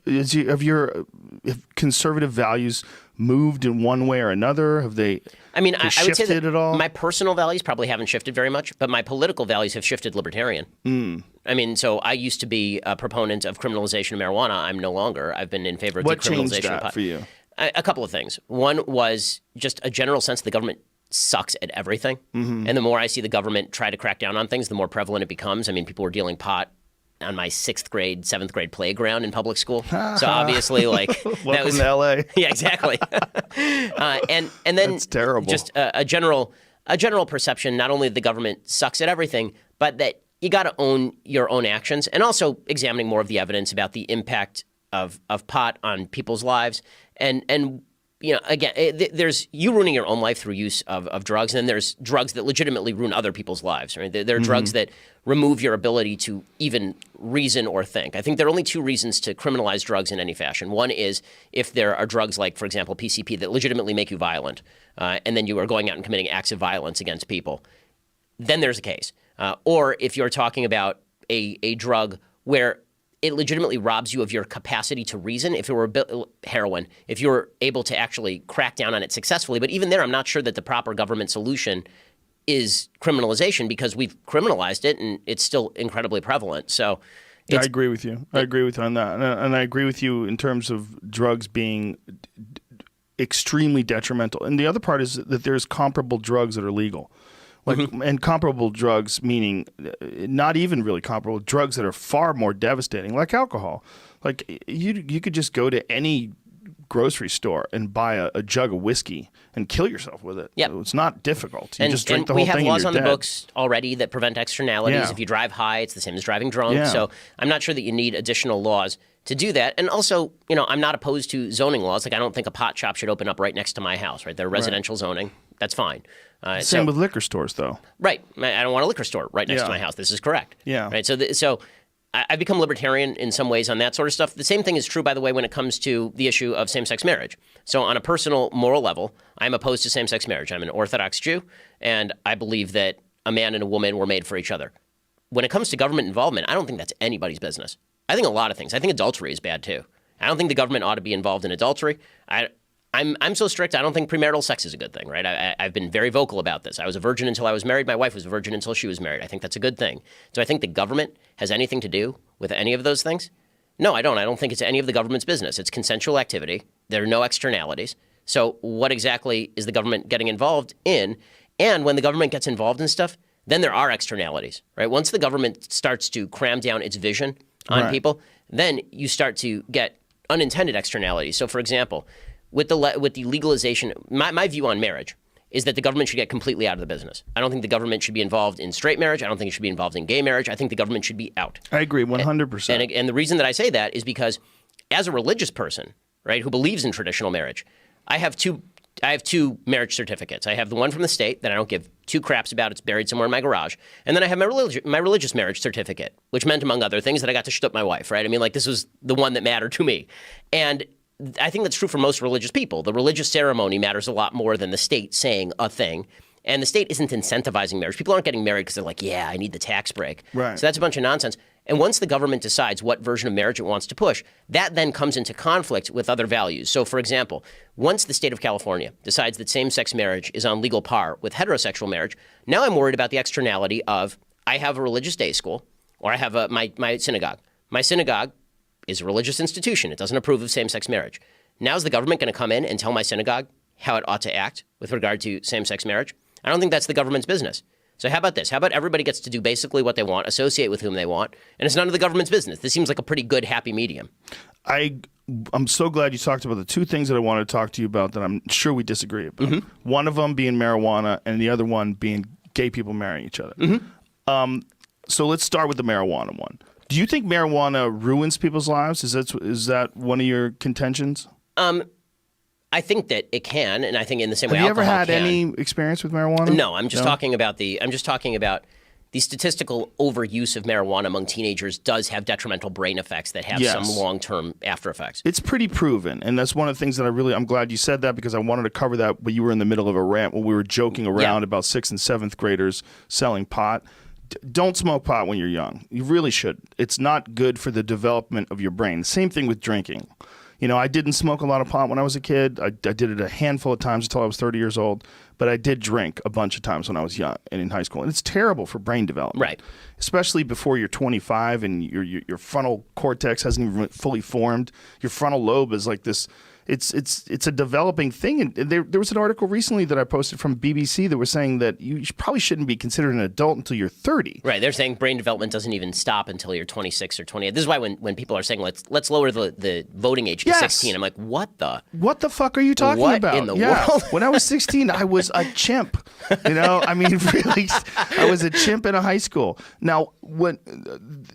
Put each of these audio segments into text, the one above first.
have conservative values moved in one way or another? Have they? I mean, I would say that at all? My personal values probably haven't shifted very much, but my political values have shifted libertarian. I mean, so I used to be a proponent of criminalization of marijuana. I'm no longer. I've been in favor of what decriminalization changed that of pot. for you? A couple of things. One was just a general sense the government sucks at everything. And the more I see the government try to crack down on things, the more prevalent it becomes. I mean, people were dealing pot on my 6th grade, 7th grade playground in public school. So obviously, like Welcome to LA. Yeah, exactly. And then That's terrible. Just a general perception, not only that the government sucks at everything, but that you got to own your own actions, and also examining more of the evidence about the impact of pot on people's lives. And you know, again, there's you ruining your own life through use of drugs, and then there's drugs that legitimately ruin other people's lives. Right? There are drugs that remove your ability to even reason or think. I think there are only 2 reasons to criminalize drugs in any fashion. One is if there are drugs like, for example, PCP that legitimately make you violent, and then you are going out and committing acts of violence against people. Then there's a case. Or if you're talking about a drug where it legitimately robs you of your capacity to reason. If it were heroin, if you're able to actually crack down on it successfully. But even there, I'm not sure that the proper government solution is criminalization, because we've criminalized it and it's still incredibly prevalent. So I agree with you. I agree with you on that. And I agree with you in terms of drugs being extremely detrimental. And the other part is that there's comparable drugs that are legal. Like, and comparable drugs, meaning not even really comparable, drugs that are far more devastating, like alcohol. Like you could just go to any grocery store and buy a jug of whiskey and kill yourself with it. Yep. So it's not difficult. You just drink the whole we have thing laws and on you're the dead. books already that prevent externalities. Yeah. If you drive high, it's the same as driving drunk. Yeah. So I'm not sure that you need additional laws to do that. And also, you know, I'm not opposed to zoning laws. Like, I don't think a pot shop should open up right next to my house, right? They're residential zoning. That's fine. Same with liquor stores, though. Right. I don't want a liquor store right next to my house. This is correct. Yeah. Right. So I've become libertarian in some ways on that sort of stuff. The same thing is true, by the way, when it comes to the issue of same-sex marriage. So on a personal moral level, I'm opposed to same-sex marriage. I'm an Orthodox Jew, and I believe that a man and a woman were made for each other. When it comes to government involvement, I don't think that's anybody's business. I think a lot of things. I think adultery is bad, too. I don't think the government ought to be involved in adultery. I'm so strict, I don't think premarital sex is a good thing, right? I've been very vocal about this. I was a virgin until I was married. My wife was a virgin until she was married. I think that's a good thing. Do I think the government has anything to do with any of those things? No, I don't. I don't think it's any of the government's business. It's consensual activity. There are no externalities. So what exactly is the government getting involved in? And when the government gets involved in stuff, then there are externalities, right? Once the government starts to cram down its vision on people, then you start to get unintended externalities. So, for example, with the legalization, my view on marriage is that the government should get completely out of the business. I don't think the government should be involved in straight marriage. I don't think it should be involved in gay marriage. I think the government should be out. I agree 100%. And the reason that I say that is because as a religious person, right, who believes in traditional marriage, I have two marriage certificates. I have the one from the state that I don't give 2 craps about. It's buried somewhere in my garage. And then I have my religious marriage certificate, which meant, among other things, that I got to shut up my wife, right? I mean, like, this was the one that mattered to me. And I think that's true for most religious people. The religious ceremony matters a lot more than the state saying a thing. And the state isn't incentivizing marriage. People aren't getting married because they're like, yeah, I need the tax break. Right. So that's a bunch of nonsense. And once the government decides what version of marriage it wants to push, that then comes into conflict with other values. So, for example, once the state of California decides that same-sex marriage is on legal par with heterosexual marriage, now I'm worried about the externality of I have a religious day school, or I have my synagogue. My synagogue is a religious institution. It doesn't approve of same-sex marriage. Now is the government going to come in and tell my synagogue how it ought to act with regard to same-sex marriage? I don't think that's the government's business. So how about this? How about everybody gets to do basically what they want, associate with whom they want, and it's none of the government's business? This seems like a pretty good, happy medium. I'm so glad you talked about the 2 things that I want to talk to you about that I'm sure we disagree about. One of them being marijuana and the other one being gay people marrying each other. So let's start with the marijuana one. Do you think marijuana ruins people's lives? Is that one of your contentions? I think that it can, and I think in the same way alcohol can. Have you ever had can. any experience with marijuana? No, I'm just talking about the statistical overuse of marijuana among teenagers does have detrimental brain effects that have some long-term after effects. It's pretty proven, and that's one of the things that I'm glad you said that, because I wanted to cover that, but you were in the middle of a rant when we were joking around about 6th and 7th graders selling pot. don't smoke pot when you're young. You really should. It's not good for the development of your brain. Same thing with drinking. You know, I didn't smoke a lot of pot when I was a kid. I did it a handful of times until I was 30 years old. But I did drink a bunch of times when I was young and in high school. And it's terrible for brain development. Right. Especially before you're 25 and your frontal cortex hasn't even fully formed. Your frontal lobe is like this. It's a developing thing. And there was an article recently that I posted from BBC that was saying that you probably shouldn't be considered an adult until you're 30. Right. They're saying brain development doesn't even stop until you're 26 or 28. This is why when people are saying let's lower the voting age to 16, I'm like, what the fuck are you talking about? What in the world? When I was 16, I was a chimp. You know, I mean, really, I was a chimp in a high school. Now, when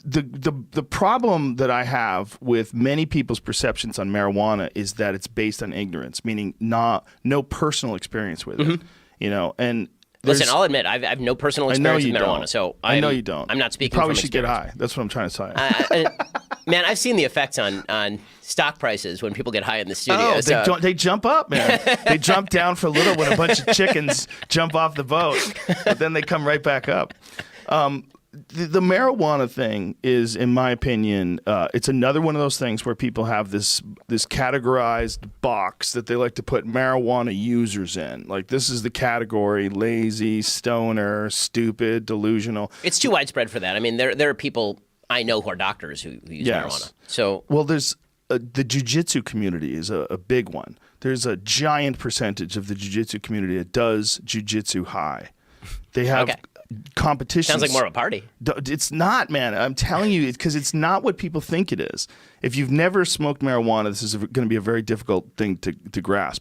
the problem that I have with many people's perceptions on marijuana is that it's based on ignorance, meaning no personal experience with it. You know, and listen, I'll admit I've no personal experience with marijuana, don't. so I know you don't. I'm not speaking. You probably from should get high. That's what I'm trying to say. Man, I've seen the effects on stock prices when people get high in the studio. Oh, they jump up, man. They jump down for a little when a bunch of chickens jump off the boat, but then they come right back up. The marijuana thing is, in my opinion, it's another one of those things where people have this categorized box that they like to put marijuana users in. Like, this is the category: lazy, stoner, stupid, delusional. It's too widespread for that. I mean, there are people I know who are doctors who use marijuana. So, well, there's the jiu-jitsu community is a big one. There's a giant percentage of the jiu-jitsu community that does jiu-jitsu high. They have competitions. Sounds like more of a party. It's not, man. I'm telling you, because it's not what people think it is. If you've never smoked marijuana, this is going to be a very difficult thing to grasp.